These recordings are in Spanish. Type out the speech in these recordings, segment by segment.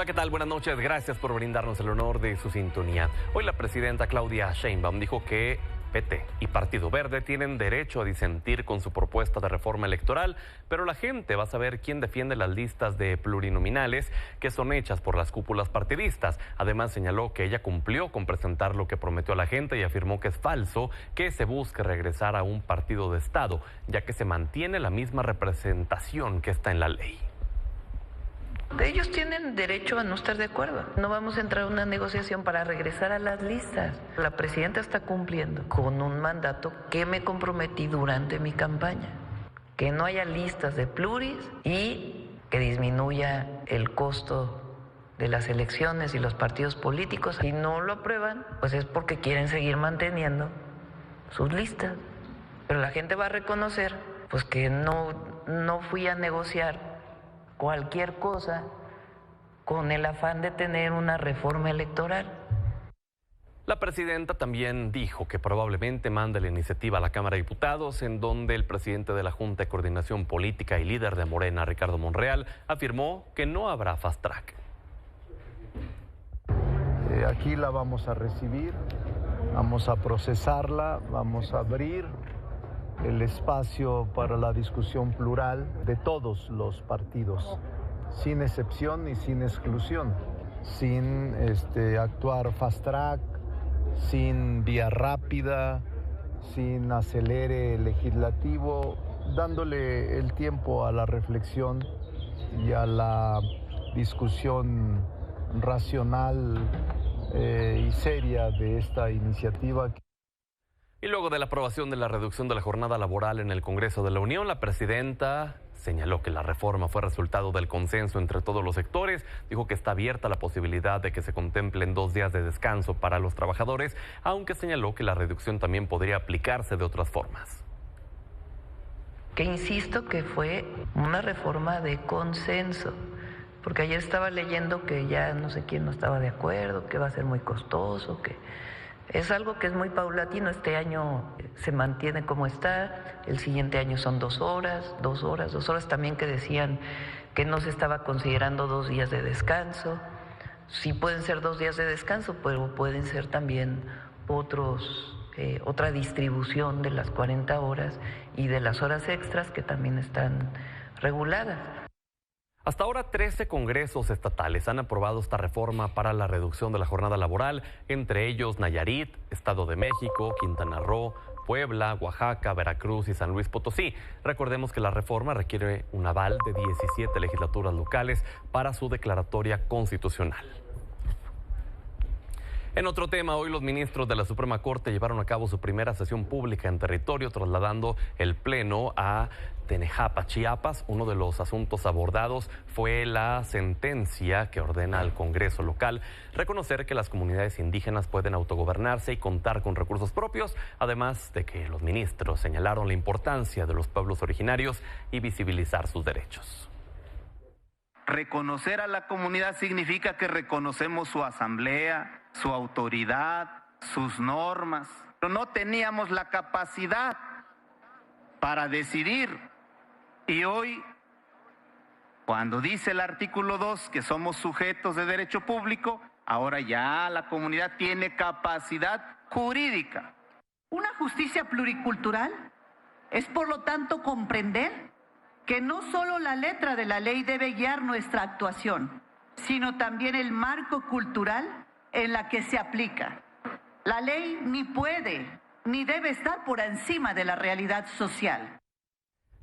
Hola, ¿qué tal? Buenas noches. Gracias por brindarnos el honor de su sintonía. Hoy la presidenta Claudia Sheinbaum dijo que PT y Partido Verde tienen derecho a disentir con su propuesta de reforma electoral, pero la gente va a saber quién defiende las listas de plurinominales que son hechas por las cúpulas partidistas. Además, señaló que ella cumplió con presentar lo que prometió a la gente y afirmó que es falso que se busque regresar a un partido de Estado, ya que se mantiene la misma representación que está en la ley. Ellos tienen derecho a no estar de acuerdo. No vamos a entrar a una negociación para regresar a las listas. La presidenta está cumpliendo con un mandato que me comprometí durante mi campaña. Que no haya listas de pluris y que disminuya el costo de las elecciones y los partidos políticos. Si no lo aprueban, pues es porque quieren seguir manteniendo sus listas. Pero la gente va a reconocer pues que no fui a negociar cualquier cosa con el afán de tener una reforma electoral. La presidenta también dijo que probablemente mande la iniciativa a la Cámara de Diputados, en donde el presidente de la Junta de Coordinación Política y líder de Morena, Ricardo Monreal, afirmó que no habrá fast track. Aquí la vamos a recibir, vamos a procesarla, vamos a abrir el espacio para la discusión plural de todos los partidos, sin excepción y sin exclusión, sin actuar fast track, sin vía rápida, sin acelere legislativo, dándole el tiempo a la reflexión y a la discusión racional y seria de esta iniciativa. Y luego de la aprobación de la reducción de la jornada laboral en el Congreso de la Unión, la presidenta señaló que la reforma fue resultado del consenso entre todos los sectores. Dijo que está abierta la posibilidad de que se contemplen 2 días de descanso para los trabajadores, aunque señaló que la reducción también podría aplicarse de otras formas. Que insisto que fue una reforma de consenso, porque ayer estaba leyendo que ya no sé quién no estaba de acuerdo, que va a ser muy costoso, que es algo que es muy paulatino. Este año se mantiene como está, el siguiente año son 2 horas también que decían que no se estaba considerando 2 días de descanso. Sí pueden ser 2 días de descanso, pero pueden ser también otra distribución de las 40 horas y de las horas extras que también están reguladas. Hasta ahora 13 congresos estatales han aprobado esta reforma para la reducción de la jornada laboral, entre ellos Nayarit, Estado de México, Quintana Roo, Puebla, Oaxaca, Veracruz y San Luis Potosí. Recordemos que la reforma requiere un aval de 17 legislaturas locales para su declaratoria constitucional. En otro tema, hoy los ministros de la Suprema Corte llevaron a cabo su primera sesión pública en territorio, trasladando el pleno a Tenejapa, Chiapas. Uno de los asuntos abordados fue la sentencia que ordena al Congreso local reconocer que las comunidades indígenas pueden autogobernarse y contar con recursos propios, además de que los ministros señalaron la importancia de los pueblos originarios y visibilizar sus derechos. Reconocer a la comunidad significa que reconocemos su asamblea, su autoridad, sus normas, pero no teníamos la capacidad para decidir. Y hoy, cuando dice el artículo 2 que somos sujetos de derecho público, ahora ya la comunidad tiene capacidad jurídica. Una justicia pluricultural es, por lo tanto, comprender que no solo la letra de la ley debe guiar nuestra actuación, sino también el marco cultural en la que se aplica. La ley ni puede ni debe estar por encima de la realidad social.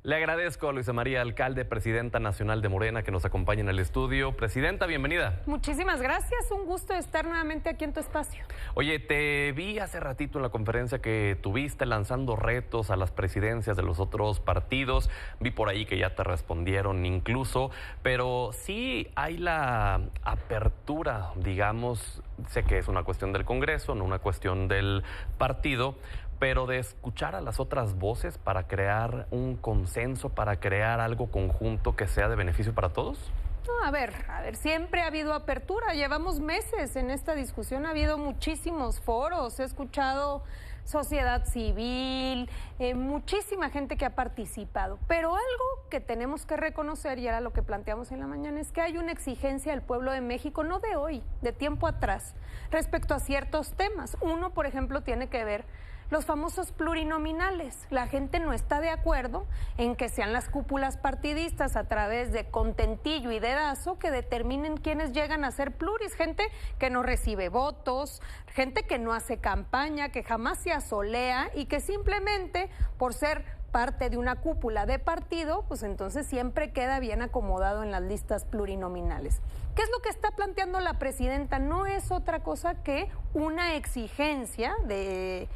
Le agradezco a Luisa María Alcalde, presidenta nacional de Morena, que nos acompaña en el estudio. Presidenta, bienvenida. Muchísimas gracias, un gusto estar nuevamente aquí en tu espacio. Oye, te vi hace ratito en la conferencia que tuviste lanzando retos a las presidencias de los otros partidos. Vi por ahí que ya te respondieron incluso, pero sí hay la apertura, digamos, sé que es una cuestión del Congreso, no una cuestión del partido, pero de escuchar a las otras voces para crear un consenso, para crear algo conjunto que sea de beneficio para todos. No, a ver, siempre ha habido apertura, llevamos meses en esta discusión, ha habido muchísimos foros, he escuchado sociedad civil, muchísima gente que ha participado, pero algo que tenemos que reconocer, y era lo que planteamos en la mañana, es que hay una exigencia del pueblo de México, no de hoy, de tiempo atrás, respecto a ciertos temas. Uno, por ejemplo, tiene que ver los famosos plurinominales. La gente no está de acuerdo en que sean las cúpulas partidistas a través de contentillo y dedazo que determinen quiénes llegan a ser pluris. Gente que no recibe votos, gente que no hace campaña, que jamás se asolea y que simplemente por ser parte de una cúpula de partido, pues entonces siempre queda bien acomodado en las listas plurinominales. ¿Qué es lo que está planteando la presidenta? No es otra cosa que una exigencia de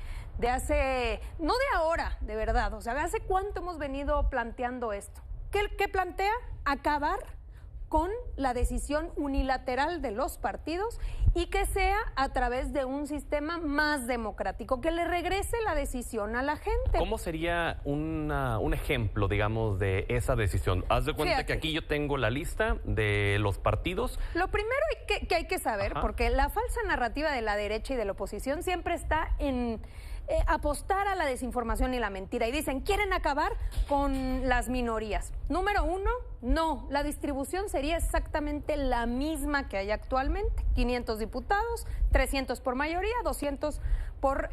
hace, no de ahora, de verdad, o sea, ¿hace cuánto hemos venido planteando esto? ¿Qué plantea? Acabar con la decisión unilateral de los partidos y que sea a través de un sistema más democrático, que le regrese la decisión a la gente. ¿Cómo sería un ejemplo, digamos, de esa decisión? Haz de cuenta que aquí yo tengo la lista de los partidos. Lo primero que hay que saber, porque la falsa narrativa de la derecha y de la oposición siempre está en apostar a la desinformación y la mentira, y dicen, quieren acabar con las minorías. Número uno, no, la distribución sería exactamente la misma que hay actualmente, 500 diputados, 300 por mayoría, 200 por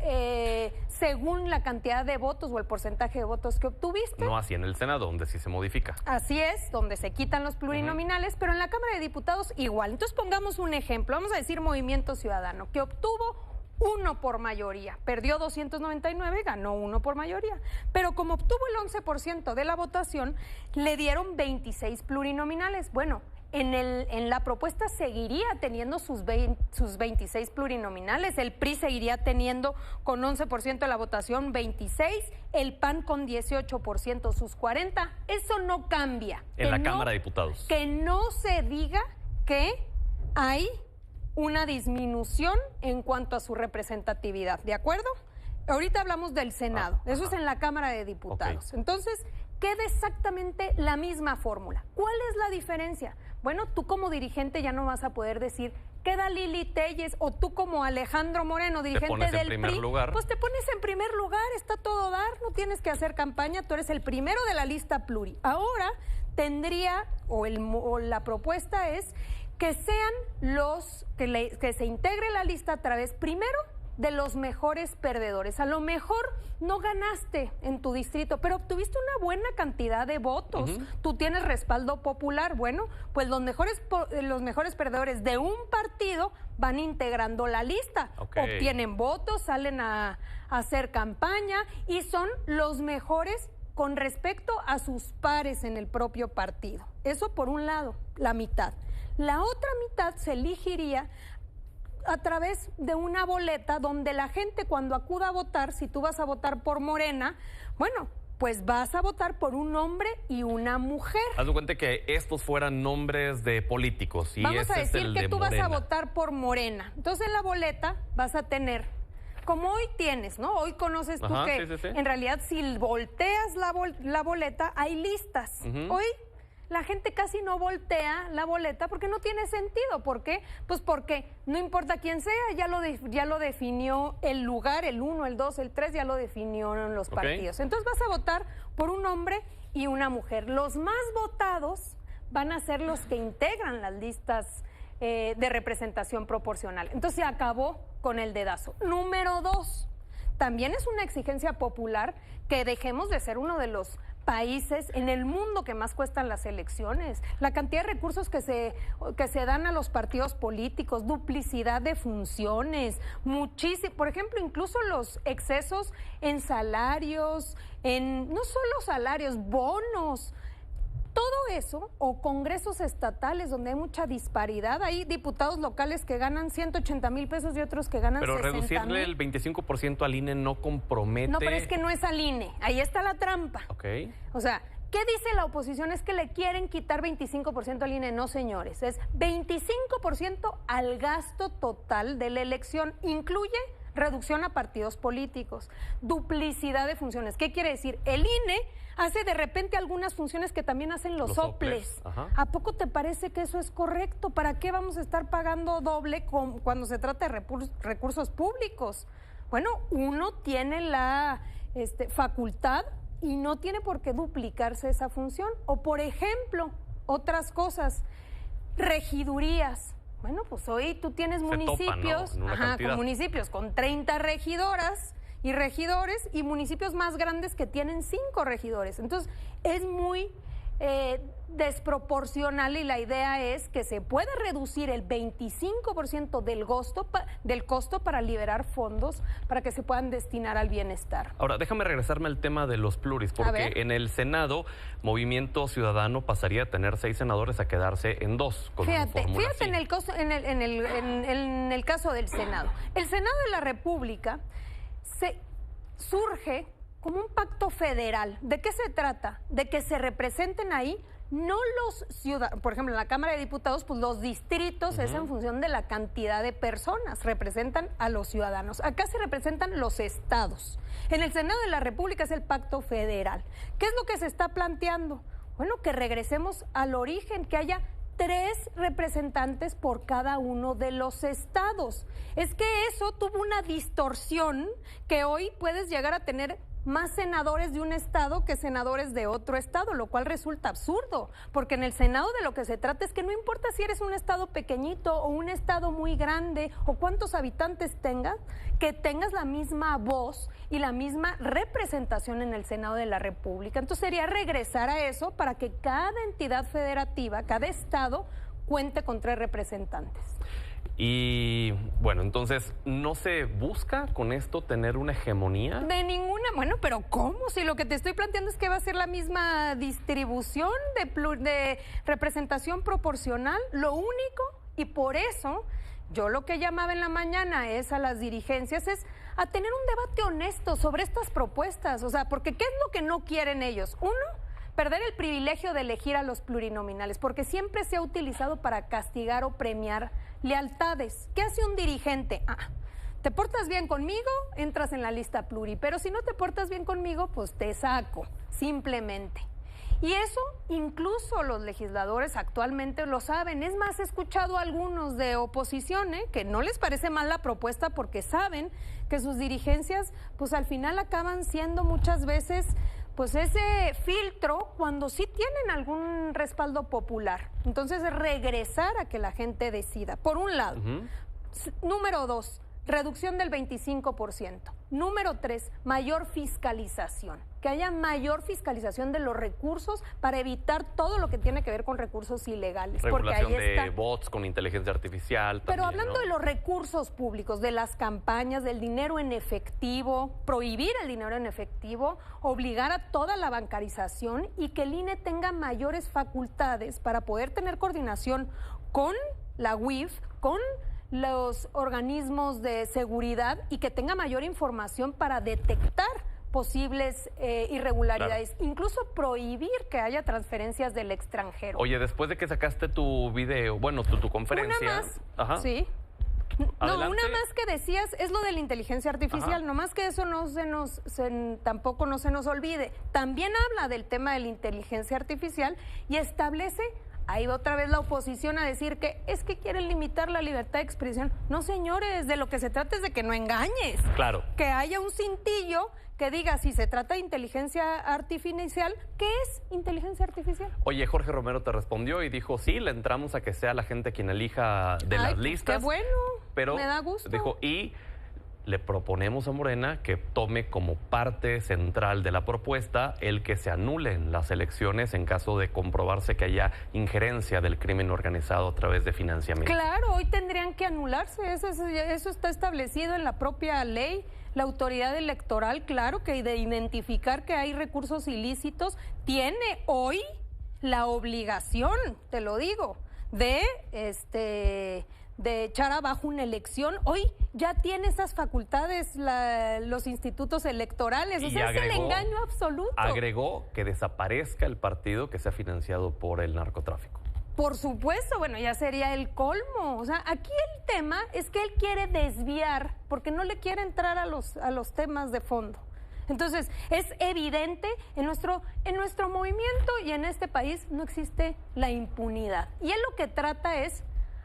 según la cantidad de votos o el porcentaje de votos que obtuviste. No así en el Senado, donde sí se modifica. Así es, donde se quitan los plurinominales, pero en la Cámara de Diputados igual. Entonces pongamos un ejemplo, vamos a decir Movimiento Ciudadano, que obtuvo 1 por mayoría, perdió 299, ganó 1 por mayoría, pero como obtuvo el 11% de la votación, le dieron 26 plurinominales. Bueno, en la propuesta seguiría teniendo sus 26 plurinominales, el PRI seguiría teniendo con 11% de la votación 26, el PAN con 18% sus 40, eso no cambia. En la Cámara de Diputados. Que no se diga que hay una disminución en cuanto a su representatividad, ¿de acuerdo? Ahorita hablamos del Senado, eso es en la Cámara de Diputados. Okay. Entonces, queda exactamente la misma fórmula. ¿Cuál es la diferencia? Bueno, tú como dirigente ya no vas a poder decir, queda Lili Telles, o tú como Alejandro Moreno, dirigente del PRI, pues te pones en primer lugar, está todo dar, no tienes que hacer campaña, tú eres el primero de la lista pluri. Ahora tendría, o la propuesta es que sean que se integre la lista a través, primero, de los mejores perdedores. A lo mejor no ganaste en tu distrito, pero obtuviste una buena cantidad de votos. Tú tienes respaldo popular. Bueno, pues los mejores perdedores de un partido van integrando la lista. Obtienen votos, salen a hacer campaña y son los mejores con respecto a sus pares en el propio partido. Eso por un lado, la mitad. La otra mitad se elegiría a través de una boleta donde la gente, cuando acuda a votar, si tú vas a votar por Morena, bueno, pues vas a votar por un hombre y una mujer. Haz de cuenta que estos fueran nombres de políticos. Y vamos a decir es el que de tú Morena. vas a votar por Morena. Entonces en la boleta vas a tener, como hoy tienes, ¿no? Hoy conoces tú que en realidad si volteas la boleta hay listas. Hoy la gente casi no voltea la boleta porque no tiene sentido. ¿Por qué? Pues porque no importa quién sea, ya lo definió el lugar, el 1, el 2, el 3, ya lo definieron los partidos. Entonces vas a votar por un hombre y una mujer. Los más votados van a ser los que integran las listas de representación proporcional. Entonces se acabó con el dedazo. Número 2, también es una exigencia popular que dejemos de ser uno de los países en el mundo que más cuestan las elecciones, la cantidad de recursos que se dan a los partidos políticos, duplicidad de funciones, muchísimo, por ejemplo, incluso los excesos en salarios, no solo salarios, bonos, todo eso, o congresos estatales donde hay mucha disparidad. Hay diputados locales que ganan 180,000 pesos y otros que ganan 60,000. Pero reducirle el 25% al INE no compromete. No, pero es que no es al INE. Ahí está la trampa. O sea, ¿qué dice la oposición? Es que le quieren quitar 25% al INE. No, señores. Es 25% al gasto total de la elección. Incluye reducción a partidos políticos, duplicidad de funciones. ¿Qué quiere decir? El INE hace de repente algunas funciones que también hacen los soples. ¿A poco te parece que eso es correcto? ¿Para qué vamos a estar pagando doble cuando se trata de recursos públicos? Bueno, uno tiene la facultad y no tiene por qué duplicarse esa función. O, por ejemplo, otras cosas, regidurías. Bueno, pues hoy tú tienes municipios, con municipios con 30 regidoras y regidores y municipios más grandes que tienen 5 regidores. Entonces, es muy desproporcional y la idea es que se pueda reducir el 25% del costo para liberar fondos para que se puedan destinar al bienestar. Ahora, déjame regresarme al tema de los pluris, porque en el Senado, Movimiento Ciudadano pasaría a tener 6 senadores a quedarse en 2. Fíjate en el caso del Senado. El Senado de la República surge como un pacto federal. ¿De qué se trata? De que se representen ahí no los ciudadanos. Por ejemplo, en la Cámara de Diputados, pues los distritos es en función de la cantidad de personas, representan a los ciudadanos. Acá se representan los estados. En el Senado de la República es el pacto federal. ¿Qué es lo que se está planteando? Bueno, que regresemos al origen, que haya 3 representantes por cada uno de los estados. Es que eso tuvo una distorsión que hoy puedes llegar a tener más senadores de un estado que senadores de otro estado, lo cual resulta absurdo, porque en el Senado de lo que se trata es que no importa si eres un estado pequeñito o un estado muy grande o cuántos habitantes tengas, que tengas la misma voz y la misma representación en el Senado de la República. Entonces sería regresar a eso para que cada entidad federativa, cada estado, cuente con 3 representantes. Y bueno, entonces, ¿no se busca con esto tener una hegemonía? De ninguna, bueno, pero ¿cómo? Si lo que te estoy planteando es que va a ser la misma distribución de representación proporcional, lo único, y por eso yo lo que llamaba en la mañana es a las dirigencias, es a tener un debate honesto sobre estas propuestas, o sea, porque ¿qué es lo que no quieren ellos? Uno, perder el privilegio de elegir a los plurinominales, porque siempre se ha utilizado para castigar o premiar lealtades. ¿Qué hace un dirigente? Te portas bien conmigo, entras en la lista pluri, pero si no te portas bien conmigo, pues te saco, simplemente. Y eso incluso los legisladores actualmente lo saben. Es más, he escuchado a algunos de oposición que no les parece mal la propuesta porque saben que sus dirigencias pues al final acaban siendo muchas veces pues ese filtro cuando sí tienen algún respaldo popular. Entonces, regresar a que la gente decida, por un lado. Número 2, reducción del 25%. Número 3, mayor fiscalización. Que haya mayor fiscalización de los recursos para evitar todo lo que tiene que ver con recursos ilegales. Regulación porque ahí está. De bots con inteligencia artificial. Pero también, hablando de los recursos públicos, de las campañas, del dinero en efectivo, prohibir el dinero en efectivo, obligar a toda la bancarización y que el INE tenga mayores facultades para poder tener coordinación con la UIF, con los organismos de seguridad y que tenga mayor información para detectar posibles irregularidades, incluso prohibir que haya transferencias del extranjero. Oye, después de que sacaste tu video, bueno, tu conferencia... Una más, sí. No, una más que decías es lo de la inteligencia artificial, nomás que eso tampoco no se nos olvide. También habla del tema de la inteligencia artificial y establece... Ahí va otra vez la oposición a decir que es que quieren limitar la libertad de expresión. No, señores, de lo que se trata es de que no engañes. Claro. Que haya un cintillo que diga, si se trata de inteligencia artificial, ¿qué es inteligencia artificial? Oye, Jorge Romero te respondió y dijo, sí, le entramos a que sea la gente quien elija de las listas. ¡Qué bueno! Pero me da gusto. Dijo, y le proponemos a Morena que tome como parte central de la propuesta el que se anulen las elecciones en caso de comprobarse que haya injerencia del crimen organizado a través de financiamiento. Claro, hoy tendrían que anularse, eso está establecido en la propia ley. La autoridad electoral, claro, que de identificar que hay recursos ilícitos, tiene hoy la obligación, te lo digo, de echar abajo una elección. Hoy ya tiene esas facultades los institutos electorales. O sea, es el engaño absoluto. Agregó que desaparezca el partido que sea financiado por el narcotráfico. Por supuesto, bueno, ya sería el colmo. O sea, aquí el tema es que él quiere desviar, porque no le quiere entrar a los temas de fondo. Entonces, es evidente, en nuestro movimiento y en este país no existe la impunidad. Y él lo que trata es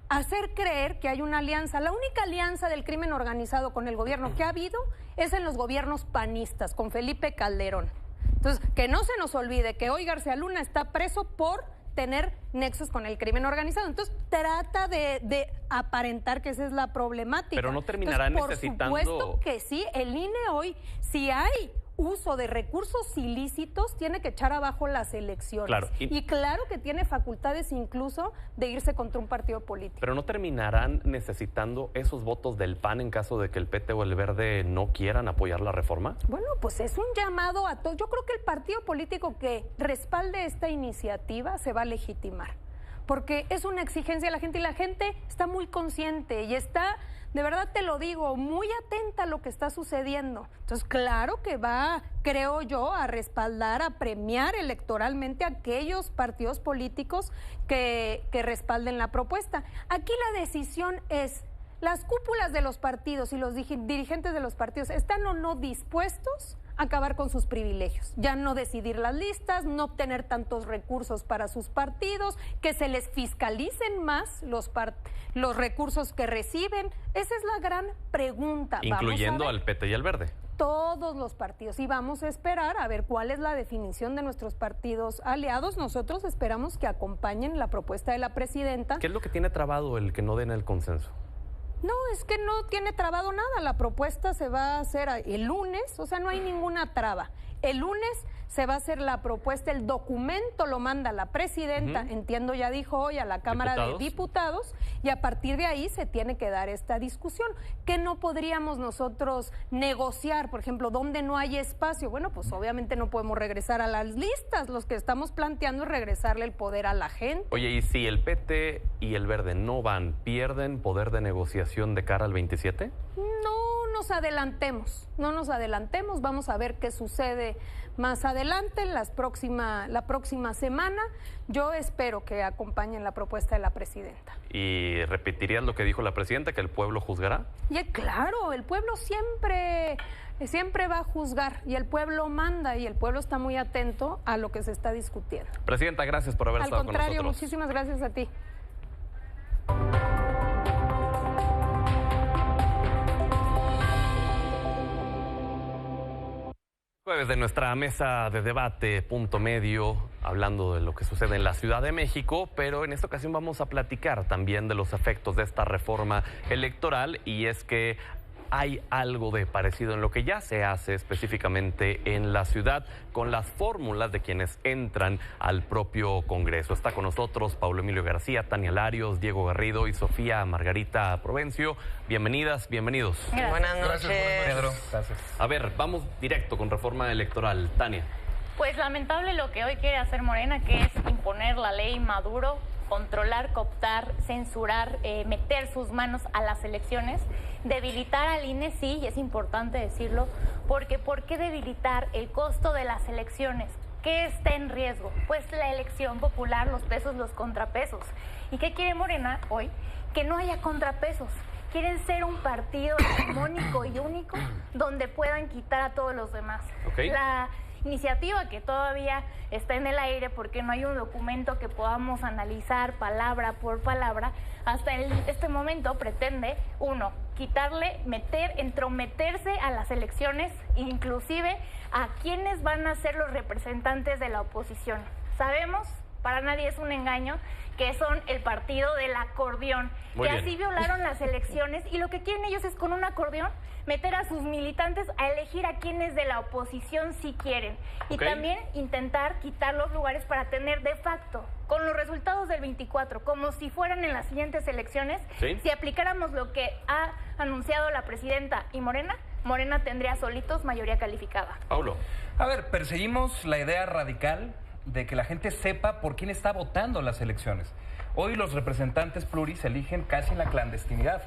hacer creer que hay una alianza. La única alianza del crimen organizado con el gobierno que ha habido es en los gobiernos panistas, con Felipe Calderón. Entonces, que no se nos olvide que hoy García Luna está preso por tener nexos con el crimen organizado. Entonces, trata de aparentar que esa es la problemática. Pero no terminarán necesitando... Por supuesto que sí. El INE hoy, si hay uso de recursos ilícitos, tiene que echar abajo las elecciones. Claro, y claro que tiene facultades incluso de irse contra un partido político. Pero no terminarán necesitando esos votos del PAN en caso de que el PT o el Verde no quieran apoyar la reforma. Bueno, pues es un llamado a todos. Yo creo que el partido político que respalde esta iniciativa se va a legitimar, porque es una exigencia de la gente y la gente está muy consciente y está, de verdad te lo digo, muy atenta a lo que está sucediendo. Entonces, claro que va, creo yo, a respaldar, a premiar electoralmente a aquellos partidos políticos que respalden la propuesta. Aquí la decisión es, las cúpulas de los partidos y los dirigentes de los partidos están o no dispuestos a acabar con sus privilegios, ya no decidir las listas, no obtener tantos recursos para sus partidos, que se les fiscalicen más los recursos que reciben. Esa es la gran pregunta. Incluyendo al PT y al Verde. Todos los partidos. Y vamos a esperar a ver cuál es la definición de nuestros partidos aliados. Nosotros esperamos que acompañen la propuesta de la presidenta. ¿Qué es lo que tiene trabado el que no den el consenso? No, es que no tiene trabado nada. La propuesta se va a hacer el lunes, o sea, no hay ninguna traba. El lunes se va a hacer la propuesta, el documento lo manda la presidenta, entiendo ya dijo hoy a la Cámara de Diputados, y a partir de ahí se tiene que dar esta discusión. ¿Qué no podríamos nosotros negociar? Por ejemplo, ¿dónde no hay espacio? Bueno, pues obviamente no podemos regresar a las listas. Los que estamos planteando es regresarle el poder a la gente. Oye, ¿y si el PT y el Verde no van, pierden poder de negociación de cara al 27? No nos adelantemos, vamos a ver qué sucede más adelante, la próxima semana. Yo espero que acompañen la propuesta de la presidenta. ¿Y repetirías lo que dijo la presidenta, que el pueblo juzgará? Y claro, el pueblo siempre va a juzgar, y el pueblo manda, y el pueblo está muy atento a lo que se está discutiendo. Presidenta, gracias por haber estado con nosotros. Al contrario, muchísimas gracias a ti. Jueves de nuestra mesa de debate, Punto Medio, hablando de lo que sucede en la Ciudad de México, pero en esta ocasión vamos a platicar también de los efectos de esta reforma electoral, y es que hay algo de parecido en lo que ya se hace específicamente en la ciudad con las fórmulas de quienes entran al propio Congreso. Está con nosotros Paulo Emilio García, Tania Larios, Diego Garrido y Sofía Margarita Provencio. Bienvenidas, bienvenidos. Gracias. Buenas noches. Gracias, Pedro. Gracias. A ver, vamos directo con reforma electoral. Tania. Pues lamentable lo que hoy quiere hacer Morena, que es imponer la ley Maduro, controlar, cooptar, censurar, meter sus manos a las elecciones, debilitar al INE, sí, y es importante decirlo, porque ¿por qué debilitar el costo de las elecciones? ¿Qué está en riesgo? Pues la elección popular, los pesos, los contrapesos. ¿Y qué quiere Morena hoy? Que no haya contrapesos. Quieren ser un partido hegemónico y único donde puedan quitar a todos los demás. Okay. La iniciativa que todavía está en el aire porque no hay un documento que podamos analizar palabra por palabra, hasta este momento pretende, uno, quitarle, entrometerse a las elecciones, inclusive a quienes van a ser los representantes de la oposición. Sabemos, para nadie es un engaño, que son el partido del acordeón, Muy bien. Así violaron las elecciones, y lo que quieren ellos es, con un acordeón, meter a sus militantes a elegir a quienes de la oposición sí quieren. Y también intentar quitar los lugares para tener de facto, con los resultados del 24, como si fueran en las siguientes elecciones, si aplicáramos lo que ha anunciado la presidenta y Morena tendría solitos mayoría calificada. Paulo. A ver, perseguimos la idea radical de que la gente sepa por quién está votando las elecciones. Hoy los representantes pluris se eligen casi en la clandestinidad.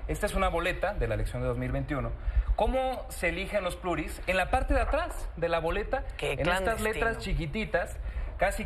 Esta es una boleta de la elección de 2021. ¿Cómo se eligen los pluris? En la parte de atrás de la boleta, en estas letras chiquititas,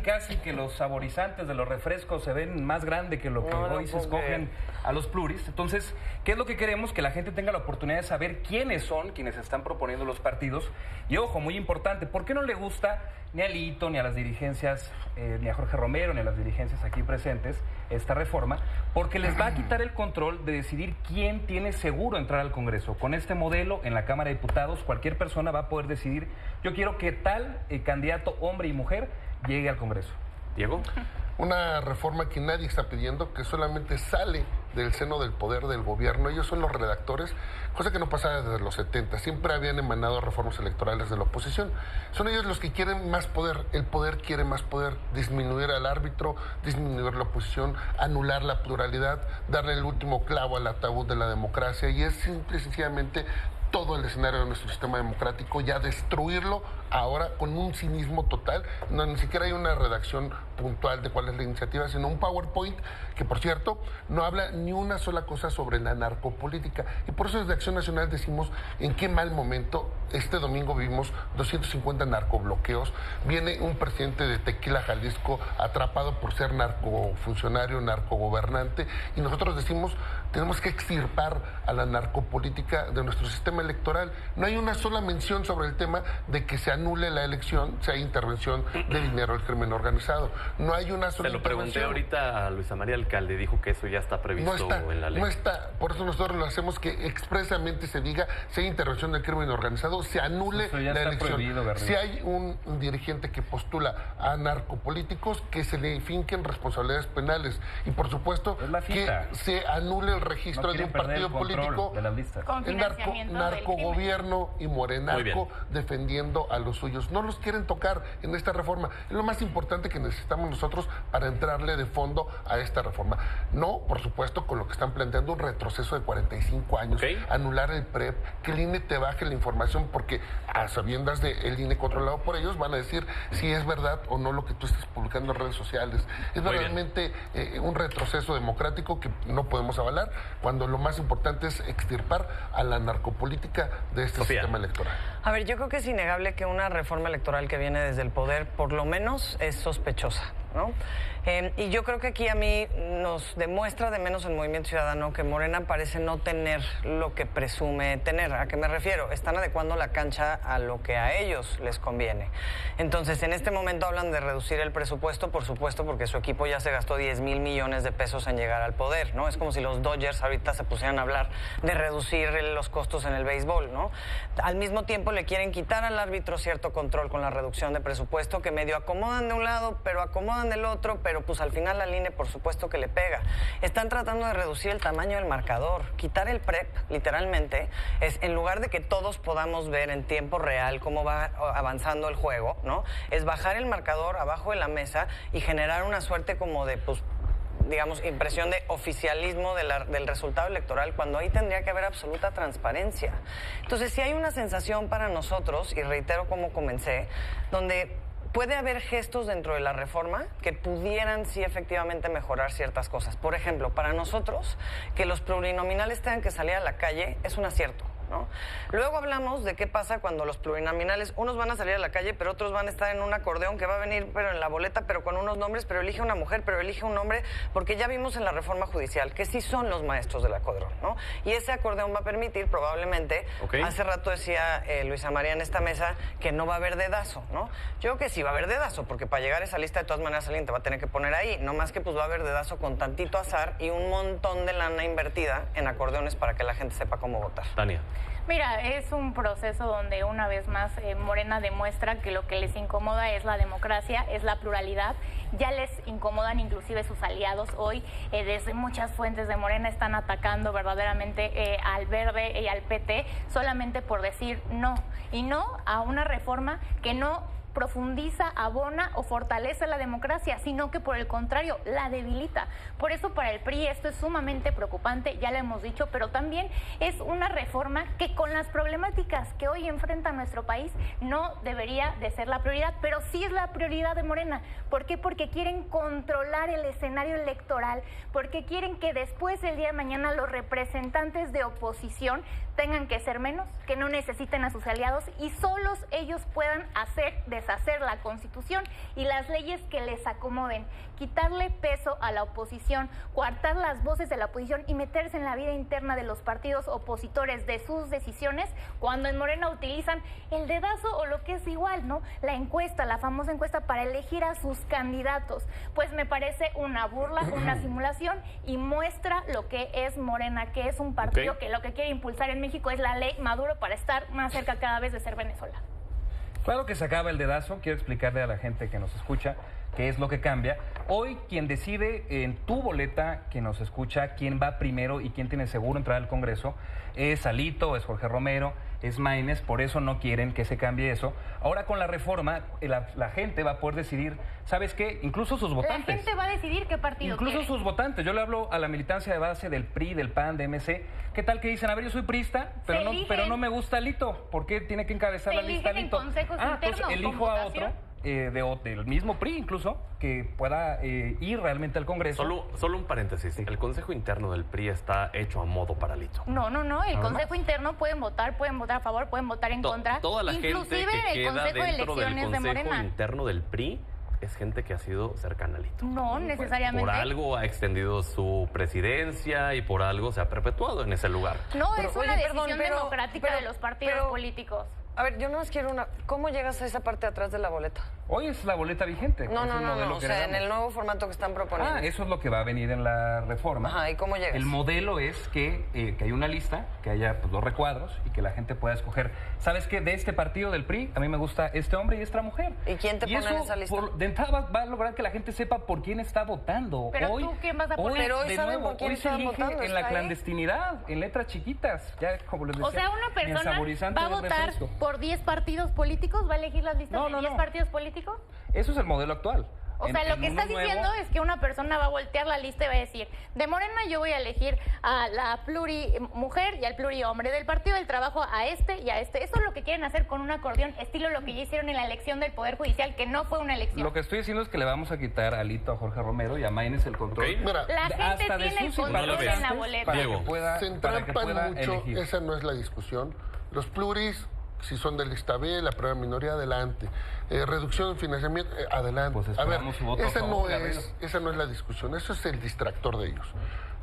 casi que los saborizantes de los refrescos se ven más grande que lo que hoy se escogen a los pluris. Entonces, ¿qué es lo que queremos? Que la gente tenga la oportunidad de saber quiénes son quienes están proponiendo los partidos. Y ojo, muy importante, ¿por qué no le gusta ni a Lito, ni a las dirigencias, ni a Jorge Romero, ni a las dirigencias aquí presentes esta reforma? Porque les va a quitar el control de decidir quién tiene seguro entrar al Congreso. Con este modelo, en la Cámara de Diputados, cualquier persona va a poder decidir, yo quiero que tal candidato, hombre y mujer, llegue al Congreso. Diego. Una reforma que nadie está pidiendo, que solamente sale del seno del poder del gobierno. Ellos son los redactores, cosa que no pasaba desde los 70. Siempre habían emanado reformas electorales de la oposición. Son ellos los que quieren más poder. El poder quiere más poder, disminuir al árbitro, disminuir la oposición, anular la pluralidad, darle el último clavo al ataúd de la democracia, y es simple y sencillamente todo el escenario de nuestro sistema democrático, ya destruirlo ahora con un cinismo total. No, ni siquiera hay una redacción puntual de cuál es la iniciativa, sino un PowerPoint que, por cierto, no habla ni una sola cosa sobre la narcopolítica. Y por eso desde Acción Nacional decimos en qué mal momento. Este domingo vimos 250 narcobloqueos. Viene un presidente de Tequila, Jalisco, atrapado por ser narcofuncionario, narcogobernante. Y nosotros decimos, tenemos que extirpar a la narcopolítica de nuestro sistema electoral. No hay una sola mención sobre el tema de que se anule la elección, si hay intervención de dinero al crimen organizado. No hay una sola intervención. Se lo pregunté ahorita a Luisa María Alcalde, dijo que eso ya está previsto en la ley. No está, por eso nosotros lo hacemos que expresamente se diga, si hay intervención del crimen organizado, se anule la elección. Si hay un dirigente que postula a narcopolíticos, que se le finquen responsabilidades penales. Y por supuesto que se anule el registro de un partido político, el narcogobierno y Morenarco defendiendo a los suyos. No los quieren tocar en esta reforma. Es lo más importante que necesitamos nosotros para entrarle de fondo a esta reforma. No, por supuesto, con lo que están planteando, un retroceso de 45 años, anular el PREP, que el INE te baje la información, porque a sabiendas del INE controlado por ellos van a decir si es verdad o no lo que tú estás publicando en redes sociales. Es realmente un retroceso democrático que no podemos avalar, cuando lo más importante es extirpar a la narcopolítica de este sistema electoral. A ver, yo creo que es innegable que una reforma electoral que viene desde el poder, por lo menos, es sospechosa, ¿no? Y yo creo que aquí a mí nos demuestra, de menos el Movimiento Ciudadano, que Morena parece no tener lo que presume tener. ¿A qué me refiero? Están adecuando la cancha a lo que a ellos les conviene. Entonces, en este momento hablan de reducir el presupuesto, por supuesto, porque su equipo ya se gastó 10,000 millones de pesos en llegar al poder, ¿no? Es como si los Dodgers ahorita se pusieran a hablar de reducir los costos en el béisbol, ¿no? Al mismo tiempo le quieren quitar al árbitro cierto control con la reducción de presupuesto, que medio acomodan de un lado, pero acomodan del otro, pero pues al final la línea por supuesto que le pega. Están tratando de reducir el tamaño del marcador. Quitar el PREP, literalmente, es en lugar de que todos podamos ver en tiempo real cómo va avanzando el juego, ¿no? Es bajar el marcador abajo de la mesa y generar una suerte como de, pues, digamos, impresión de oficialismo del resultado electoral, cuando ahí tendría que haber absoluta transparencia. Entonces, si hay una sensación para nosotros, y reitero cómo comencé, donde puede haber gestos dentro de la reforma que pudieran sí efectivamente mejorar ciertas cosas. Por ejemplo, para nosotros, que los plurinominales tengan que salir a la calle es un acierto, ¿no? Luego hablamos de qué pasa cuando los plurinominales, unos van a salir a la calle, pero otros van a estar en un acordeón que va a venir pero en la boleta, pero con unos nombres, pero elige una mujer, pero elige un hombre, porque ya vimos en la reforma judicial que sí son los maestros del acordeón, ¿no? Y ese acordeón va a permitir probablemente, hace rato decía Luisa María en esta mesa, que no va a haber dedazo, ¿no? Yo creo que sí va a haber dedazo, porque para llegar a esa lista de todas maneras alguien te va a tener que poner ahí, no más que pues va a haber dedazo con tantito azar y un montón de lana invertida en acordeones para que la gente sepa cómo votar. Tania. Mira, es un proceso donde una vez más Morena demuestra que lo que les incomoda es la democracia, es la pluralidad. Ya les incomodan inclusive sus aliados hoy. Desde muchas fuentes de Morena están atacando verdaderamente al Verde y al PT solamente por decir no. Y no a una reforma que no profundiza, abona o fortalece la democracia, sino que por el contrario, la debilita. Por eso para el PRI esto es sumamente preocupante, ya lo hemos dicho, pero también es una reforma que con las problemáticas que hoy enfrenta nuestro país no debería de ser la prioridad, pero sí es la prioridad de Morena. ¿Por qué? Porque quieren controlar el escenario electoral, porque quieren que después del día de mañana los representantes de oposición tengan que ser menos, que no necesiten a sus aliados y solos ellos puedan hacer de deshacer la Constitución y las leyes que les acomoden, quitarle peso a la oposición, coartar las voces de la oposición y meterse en la vida interna de los partidos opositores de sus decisiones, cuando en Morena utilizan el dedazo o lo que es igual, ¿no? La encuesta, la famosa encuesta para elegir a sus candidatos. Pues me parece una burla, una simulación y muestra lo que es Morena, que es un partido que lo que quiere impulsar en México es la ley Maduro para estar más cerca cada vez de ser Venezuela. Claro que se acaba el dedazo. Quiero explicarle a la gente que nos escucha qué es lo que cambia. Hoy quien decide en tu boleta, que nos escucha, quién va primero y quién tiene seguro entrar al Congreso, es Alito, es Jorge Romero, es Maínez, por eso no quieren que se cambie eso. Ahora con la reforma, la gente va a poder decidir, ¿sabes qué? Incluso sus votantes. La gente va a decidir qué partido Incluso quiere. sus votantes. Yo le hablo a la militancia de base del PRI, del PAN, de MC. ¿Qué tal que dicen? A ver, yo soy priista, pero no me gusta Alito. ¿Por qué tiene que encabezar la lista Alito? Consejos internos, pues elijo a otro. Del mismo PRI incluso, que pueda ir realmente al Congreso. Solo un paréntesis. El Consejo Interno del PRI está hecho a modo para Alito. No. El Consejo Interno pueden votar a favor, pueden votar en contra. Toda la Inclusive gente que el queda Consejo de dentro del Elecciones de Consejo Morena. Interno del PRI es gente que ha sido cercana a Alito. No, necesariamente. Por algo ha extendido su presidencia y por algo se ha perpetuado en ese lugar. No, es una decisión democrática de los partidos políticos. A ver, yo no más quiero ¿Cómo llegas a esa parte de atrás de la boleta? Hoy es la boleta vigente. No, o sea, en el nuevo formato que están proponiendo. Eso es lo que va a venir en la reforma. Ajá, ¿y cómo llegas? El modelo es que hay una lista, que haya pues, 2 recuadros y que la gente pueda escoger. ¿Sabes qué? De este partido del PRI, a mí me gusta este hombre y esta mujer. ¿Y quién te pone en esa lista? De entrada va a lograr que la gente sepa por quién está votando. Pero tú, ¿quién vas a poner? Pero hoy saben por quién están votando. En la clandestinidad, en letras chiquitas. Ya, como les decía, o sea, una persona va a votar por 10 partidos políticos, va a elegir las listas de 10 partidos políticos. Eso es el modelo actual. O sea, lo que estás diciendo es que una persona va a voltear la lista y va a decir, de Morena yo voy a elegir a la plurimujer y al plurihombre, del Partido del Trabajo a este y a este. Eso es lo que quieren hacer con un acordeón, estilo lo que ya hicieron en la elección del Poder Judicial, que no fue una elección. Lo que estoy diciendo es que le vamos a quitar a Alito, a Jorge Romero y a Maínez el control. Mira, la gente tiene el control en la boleta. Se entrampan mucho, elegir. Esa no es la discusión. Los pluris, si son de lista B, la primera minoría, adelante. Reducción de financiamiento, adelante. Pues a ver, su voto esa no es la discusión, eso es el distractor de ellos.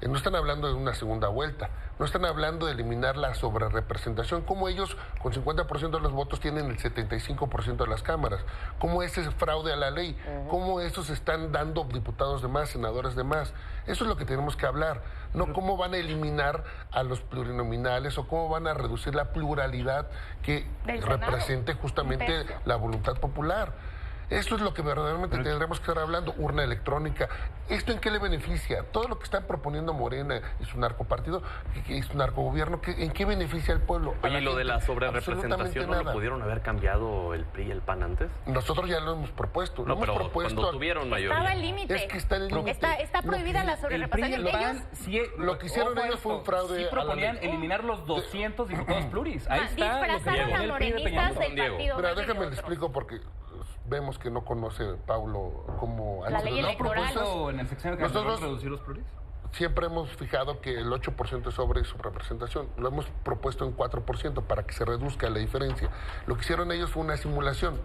No están hablando de una segunda vuelta, no están hablando de eliminar la sobrerepresentación, como ellos con 50% de los votos tienen el 75% de las cámaras, como ese es fraude a la ley, cómo esos están dando diputados de más, senadores de más. Eso es lo que tenemos que hablar, no cómo van a eliminar a los plurinominales o cómo van a reducir la pluralidad que represente justamente la voluntad popular. Esto es lo que verdaderamente tendremos que estar hablando, urna electrónica. ¿Esto en qué le beneficia? Todo lo que están proponiendo Morena y su narcopartido, y su narcogobierno, ¿en qué beneficia al pueblo? Oye, lo de la sobrerepresentación, ¿no lo pudieron haber cambiado el PRI y el PAN antes? Nosotros ya lo hemos propuesto. No, pero cuando tuvieron mayoría. Estaba el límite. Es que está el límite. Está prohibida la sobrerepresentación. Lo que hicieron ellos fue un fraude. Sí proponían eliminar los 200 diputados pluris. Ahí está. Disfrazaron a morenistas del partido. Mira, déjame le explico porque vemos que no conoce Paulo como la ley electoral. En el sexenio que nosotros reducir los pluris. Siempre hemos fijado que el 8% es sobre su representación. Lo hemos propuesto en 4% para que se reduzca la diferencia. Lo que hicieron ellos fue una simulación.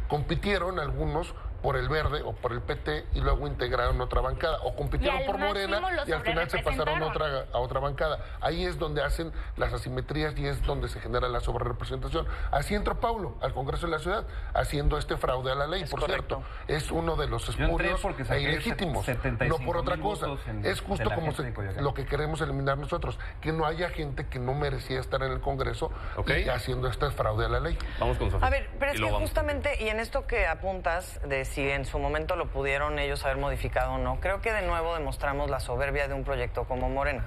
Compitieron algunos por el Verde o por el PT y luego integraron otra bancada, o compitieron por Morena y al final se pasaron a otra bancada. Ahí es donde hacen las asimetrías y es donde se genera la sobrerepresentación. Así entró Paulo al Congreso de la Ciudad, haciendo este fraude a la ley, por cierto. Es uno de los espurios e ilegítimos, no por otra cosa. Es justo como lo que queremos eliminar nosotros, que no haya gente que no merecía estar en el Congreso y haciendo este fraude a la ley. Vamos con Sofía. A ver, pero es que justamente, y en esto que apuntas de si en su momento lo pudieron ellos haber modificado o no, creo que de nuevo demostramos la soberbia de un proyecto como Morena,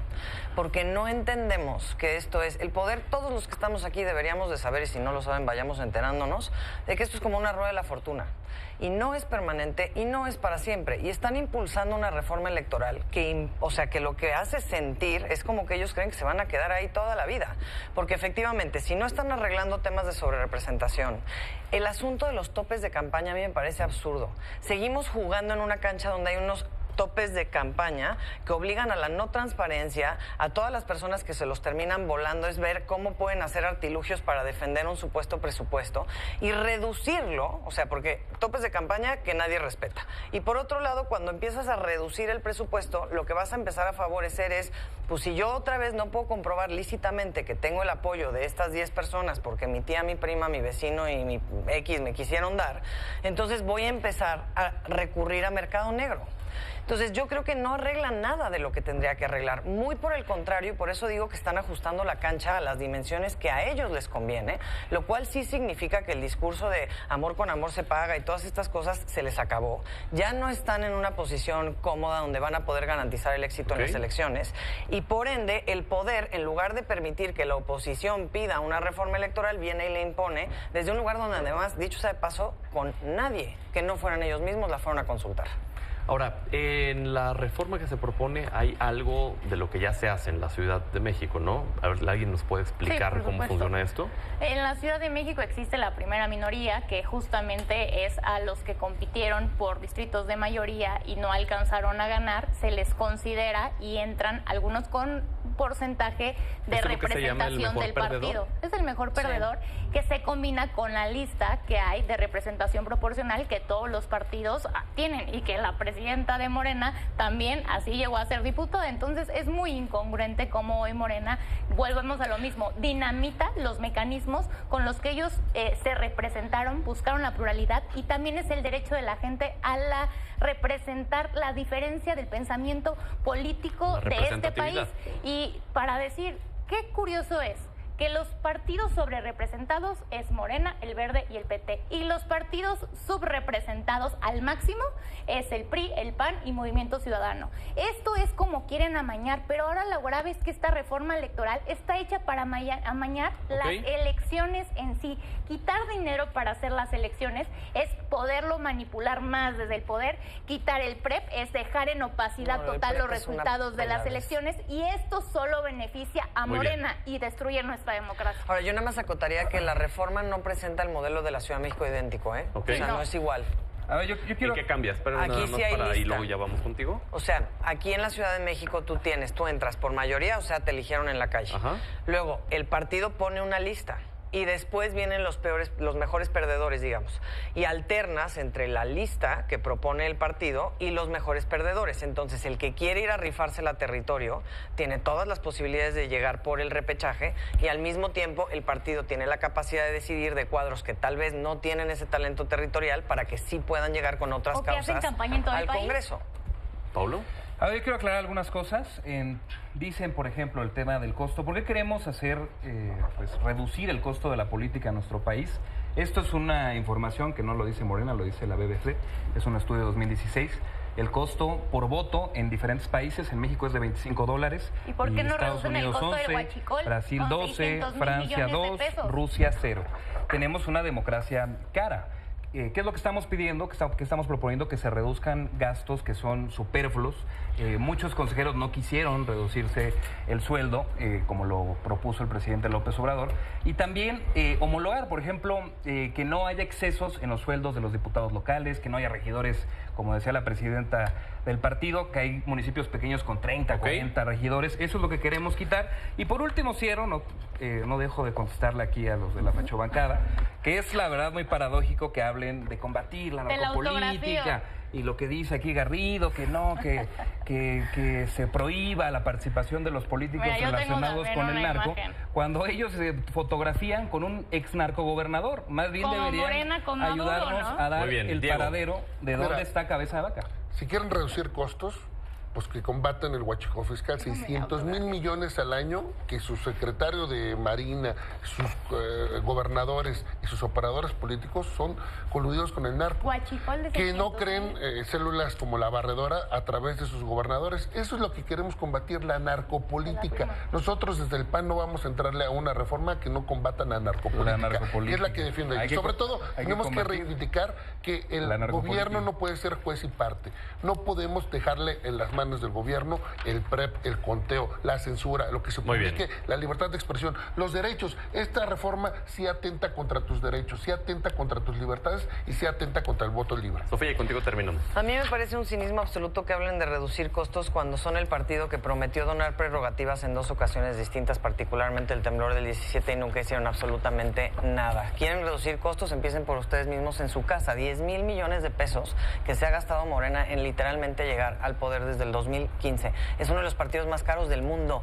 porque no entendemos que esto es el poder. Todos los que estamos aquí deberíamos de saber, y si no lo saben vayamos enterándonos, de que esto es como una rueda de la fortuna y no es permanente y no es para siempre, y están impulsando una reforma electoral que, o sea, que lo que hace sentir es como que ellos creen que se van a quedar ahí toda la vida, porque efectivamente si no están arreglando temas de sobrerepresentación, el asunto de los topes de campaña a mí me parece absurdo. Seguimos jugando en una cancha donde hay unos topes de campaña que obligan a la no transparencia, a todas las personas que se los terminan volando, es ver cómo pueden hacer artilugios para defender un supuesto presupuesto y reducirlo, o sea, porque topes de campaña que nadie respeta. Y por otro lado, cuando empiezas a reducir el presupuesto, lo que vas a empezar a favorecer es, pues si yo otra vez no puedo comprobar lícitamente que tengo el apoyo de estas 10 personas porque mi tía, mi prima, mi vecino y mi X me quisieron dar, entonces voy a empezar a recurrir a mercado negro. Entonces yo creo que no arreglan nada de lo que tendría que arreglar. Muy por el contrario, por eso digo que están ajustando la cancha a las dimensiones que a ellos les conviene, lo cual sí significa que el discurso de amor con amor se paga y todas estas cosas se les acabó. Ya no están en una posición cómoda donde van a poder garantizar el éxito en las elecciones y por ende el poder, en lugar de permitir que la oposición pida una reforma electoral, viene y le impone desde un lugar donde además, dicho sea de paso, con nadie que no fueran ellos mismos la fueron a consultar. Ahora, en la reforma que se propone hay algo de lo que ya se hace en la Ciudad de México, ¿no? A ver, ¿alguien nos puede explicar por cómo supuesto. funciona esto? En la Ciudad de México existe la primera minoría, que justamente es a los que compitieron por distritos de mayoría y no alcanzaron a ganar, se les considera y entran algunos con porcentaje de representación del partido. Es el mejor perdedor, que se combina con la lista que hay de representación proporcional que todos los partidos tienen y que la presidenta de Morena también así llegó a ser diputada. Entonces es muy incongruente como hoy Morena, volvemos a lo mismo, dinamita los mecanismos con los que ellos se representaron, buscaron la pluralidad y también es el derecho de la gente a representar la diferencia del pensamiento político de este país. Y para decir, qué curioso es que los partidos sobrerepresentados es Morena, el Verde y el PT. Y los partidos subrepresentados al máximo es el PRI, el PAN y Movimiento Ciudadano. Esto es como quieren amañar, pero ahora lo grave es que esta reforma electoral está hecha para amañar las elecciones en sí. Quitar dinero para hacer las elecciones es poderlo manipular más desde el poder. Quitar el PREP es dejar en opacidad total los resultados de las elecciones y esto solo beneficia a Morena y destruye nuestra democracia. Ahora, yo nada más acotaría que la reforma no presenta el modelo de la Ciudad de México idéntico, ¿eh? O sea, no es igual. A ver, yo quiero... ¿Y qué cambias? Pero aquí sí hay lista. Y luego ya vamos contigo. O sea, aquí en la Ciudad de México tú entras por mayoría, o sea, te eligieron en la calle. Luego, el partido pone una lista. Y después vienen los mejores perdedores, digamos. Y alternas entre la lista que propone el partido y los mejores perdedores. Entonces, el que quiere ir a rifársela a territorio tiene todas las posibilidades de llegar por el repechaje y al mismo tiempo el partido tiene la capacidad de decidir de cuadros que tal vez no tienen ese talento territorial para que sí puedan llegar con otras causas al Congreso. ¿Paulo? A ver, quiero aclarar algunas cosas. Dicen, por ejemplo, el tema del costo. ¿Por qué queremos reducir el costo de la política en nuestro país? Esto es una información que no lo dice Morena, lo dice la BBC. Es un estudio de 2016. El costo por voto en diferentes países, en México es de $25. ¿Y por qué no Estados reducen Unidos el costo 11, del huachicol? Brasil 12, Francia 2, Rusia 0. Tenemos una democracia cara. ¿Qué es lo que estamos pidiendo, que estamos proponiendo? Que se reduzcan gastos que son superfluos. Muchos consejeros no quisieron reducirse el sueldo, como lo propuso el presidente López Obrador. Y también homologar, por ejemplo, que no haya excesos en los sueldos de los diputados locales, que no haya regidores, como decía la presidenta del partido, que hay municipios pequeños con 30, 40 regidores. Eso es lo que queremos quitar. Y por último, cierro, no dejo de contestarle aquí a los de la fachobancada, que es la verdad muy paradójico que hablen de combatir la narcopolítica y lo que dice aquí Garrido, que no, que se prohíba la participación de los políticos relacionados con el narco, cuando ellos se fotografían con un ex narcogobernador. Más bien deberían ayudarnos a dar el paradero de dónde está Cabeza de Vaca. Si quieren reducir costos, pues que combaten el huachicol fiscal. 600,000 millones al año que su secretario de Marina, sus gobernadores y sus operadores políticos son coludidos con el narco. Que no creen células como la barredora a través de sus gobernadores. Eso es lo que queremos combatir, la narcopolítica. Nosotros desde el PAN no vamos a entrarle a una reforma que no combata la narcopolítica, que es la que defiende. Y sobre todo, tenemos que reivindicar que el gobierno no puede ser juez y parte. No podemos dejarle en las manos manos del gobierno, el PREP, el conteo, la censura, lo que se publique, la libertad de expresión, los derechos. Esta reforma sí atenta contra tus derechos, sí atenta contra tus libertades y sí atenta contra el voto libre. Sofía, y contigo terminamos. A mí me parece un cinismo absoluto que hablen de reducir costos cuando son el partido que prometió donar prerrogativas en 2 ocasiones distintas, particularmente el temblor del 17, y nunca hicieron absolutamente nada. Quieren reducir costos, empiecen por ustedes mismos en su casa. 10,000 millones de pesos que se ha gastado Morena en literalmente llegar al poder desde el 2015. Es uno de los partidos más caros del mundo.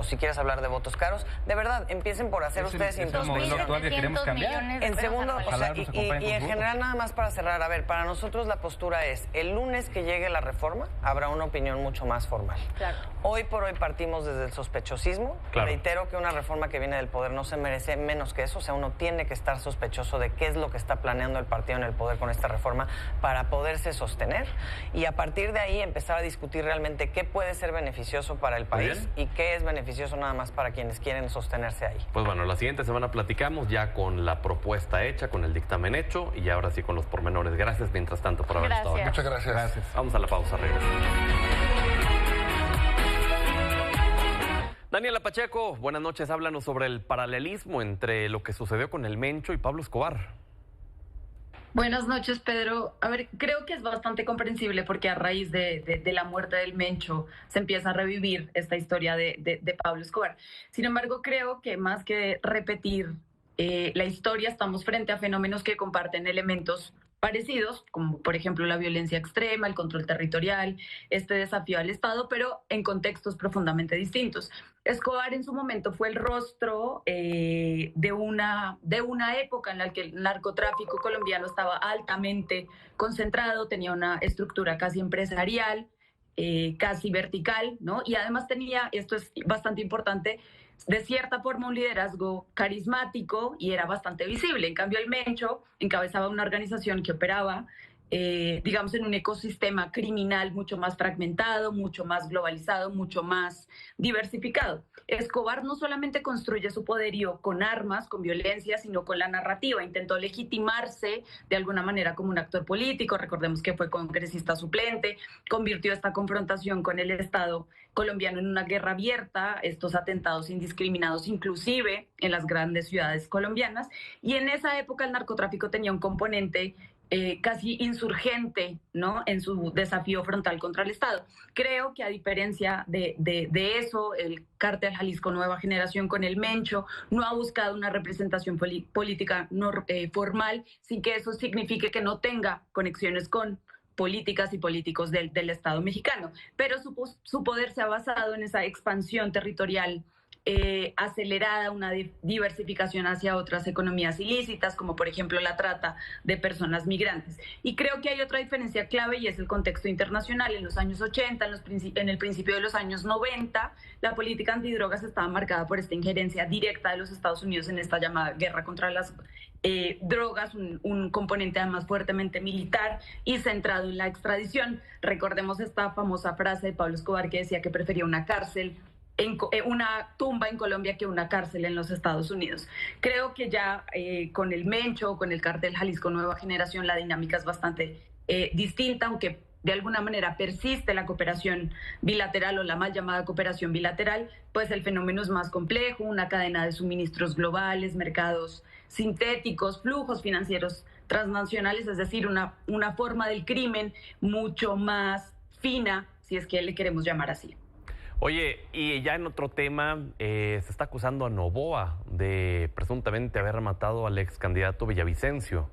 Si quieres hablar de votos caros, de verdad, empiecen por hacer ustedes... Es el modelo actual que queremos cambiar. En segundo, o sea, y en general, nada más para cerrar, a ver, para nosotros la postura es, el lunes que llegue la reforma, habrá una opinión mucho más formal. Claro. Hoy por hoy partimos desde el sospechosismo. Claro. Reitero que una reforma que viene del poder no se merece menos que eso. O sea, uno tiene que estar sospechoso de qué es lo que está planeando el partido en el poder con esta reforma para poderse sostener. Y a partir de ahí empezar a discutir realmente qué puede ser beneficioso para el país y qué es beneficioso nada más para quienes quieren sostenerse ahí. Pues bueno, la siguiente semana platicamos ya con la propuesta hecha, con el dictamen hecho y ahora sí con los pormenores. Gracias, mientras tanto, por haber estado aquí. Muchas gracias. Vamos a la pausa, regresamos. Daniela Pacheco, buenas noches. Háblanos sobre el paralelismo entre lo que sucedió con el Mencho y Pablo Escobar. Buenas noches, Pedro. A ver, creo que es bastante comprensible porque a raíz de la muerte del Mencho se empieza a revivir esta historia de Pablo Escobar. Sin embargo, creo que más que repetir la historia, estamos frente a fenómenos que comparten elementos parecidos, como por ejemplo la violencia extrema, el control territorial, este desafío al Estado, pero en contextos profundamente distintos. Escobar en su momento fue el rostro de una época en la que el narcotráfico colombiano estaba altamente concentrado, tenía una estructura casi empresarial, casi vertical, ¿no? Y además tenía, esto es bastante importante, de cierta forma un liderazgo carismático y era bastante visible. En cambio, el Mencho encabezaba una organización que operaba, digamos, en un ecosistema criminal mucho más fragmentado, mucho más globalizado, mucho más diversificado. Escobar no solamente construye su poderío con armas, con violencia, sino con la narrativa. Intentó legitimarse de alguna manera como un actor político. Recordemos que fue congresista suplente, convirtió esta confrontación con el Estado colombiano en una guerra abierta, estos atentados indiscriminados inclusive en las grandes ciudades colombianas. Y en esa época el narcotráfico tenía un componente casi insurgente, ¿no?, en su desafío frontal contra el Estado. Creo que a diferencia de eso, el Cártel Jalisco Nueva Generación con el Mencho no ha buscado una representación política formal, sin que eso signifique que no tenga conexiones con políticas y políticos del Estado mexicano. Pero su poder se ha basado en esa expansión territorial acelerada, una diversificación hacia otras economías ilícitas, como por ejemplo la trata de personas migrantes. Y creo que hay otra diferencia clave y es el contexto internacional. En los años 80, en el principio de los años 90, la política antidrogas estaba marcada por esta injerencia directa de los Estados Unidos en esta llamada guerra contra las drogas, un componente además fuertemente militar y centrado en la extradición. Recordemos esta famosa frase de Pablo Escobar que decía que prefería una tumba en Colombia que una cárcel en los Estados Unidos. Creo que ya con el Mencho, con el Cártel Jalisco Nueva Generación, la dinámica es bastante distinta, aunque de alguna manera persiste la cooperación bilateral o la mal llamada cooperación bilateral, pues el fenómeno es más complejo, una cadena de suministros globales, mercados sintéticos, flujos financieros transnacionales, es decir, una forma del crimen mucho más fina, si es que le queremos llamar así. Oye, y ya en otro tema, se está acusando a Noboa de presuntamente haber matado al ex candidato Villavicencio.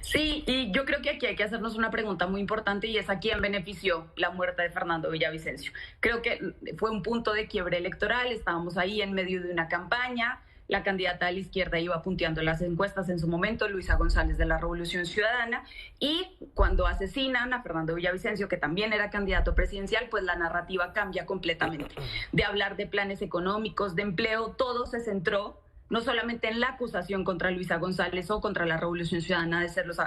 Sí, y yo creo que aquí hay que hacernos una pregunta muy importante y es a quién benefició la muerte de Fernando Villavicencio. Creo que fue un punto de quiebre electoral, estábamos ahí en medio de una campaña, la candidata de la izquierda iba punteando las encuestas en su momento, Luisa González de la Revolución Ciudadana, y cuando asesinan a Fernando Villavicencio, que también era candidato presidencial, pues la narrativa cambia completamente. De hablar de planes económicos, de empleo, todo se centró no solamente en la acusación contra Luisa González o contra la Revolución Ciudadana de ser los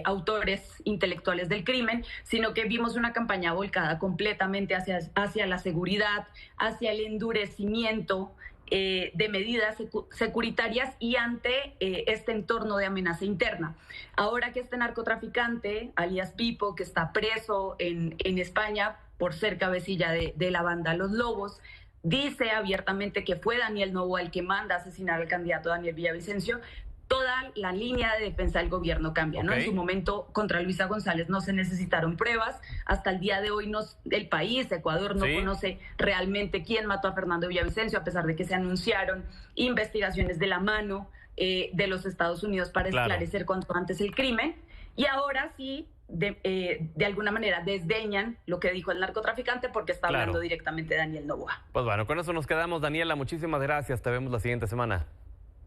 autores intelectuales del crimen, sino que vimos una campaña volcada completamente hacia la seguridad, hacia el endurecimiento de medidas securitarias y ante este entorno de amenaza interna. Ahora que este narcotraficante, alias Pipo, que está preso en España por ser cabecilla de la banda Los Lobos, dice abiertamente que fue Daniel Noboa el que manda a asesinar al candidato Daniel Villavicencio, toda la línea de defensa del gobierno cambia, ¿no? En su momento, contra Luisa González no se necesitaron pruebas. Hasta el día de hoy el país, Ecuador, no conoce realmente quién mató a Fernando Villavicencio, a pesar de que se anunciaron investigaciones de la mano de los Estados Unidos para esclarecer cuanto antes el crimen. Y ahora sí, de alguna manera, desdeñan lo que dijo el narcotraficante porque está hablando directamente de Daniel Noboa. Pues bueno, con eso nos quedamos, Daniela. Muchísimas gracias. Te vemos la siguiente semana.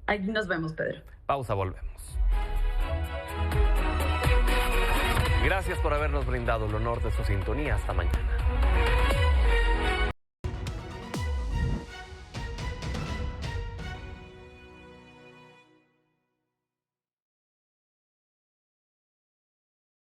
Ahí nos vemos, Pedro. Pausa, volvemos. Gracias por habernos brindado el honor de su sintonía. Hasta mañana.